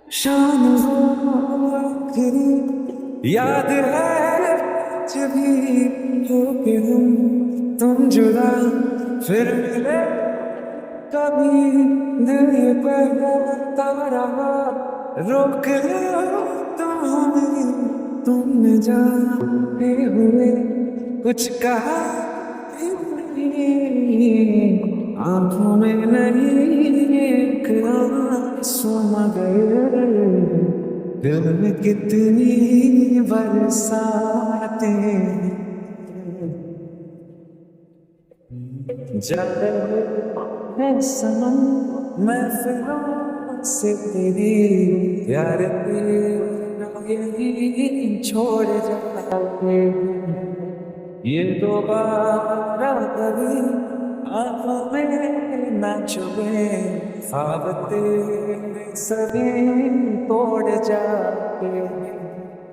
शाम वो आखिरी याद है जब भी हो के तुम जुदा फिर मिले कभी दिल ये करता रहा रोक लो तुम हमें तुमने जाते हुए कुछ कहा भी नहीं आंखों में नहीं एक आंसू मगर दिल में कितनी बरसाते जब है सनम महफिलों से तेरी प्यार तेरा यही छोड़ जाते ये दोबारा कभी आंखों में ना छुए ख्वाब तेरे सभी तोड़ जाते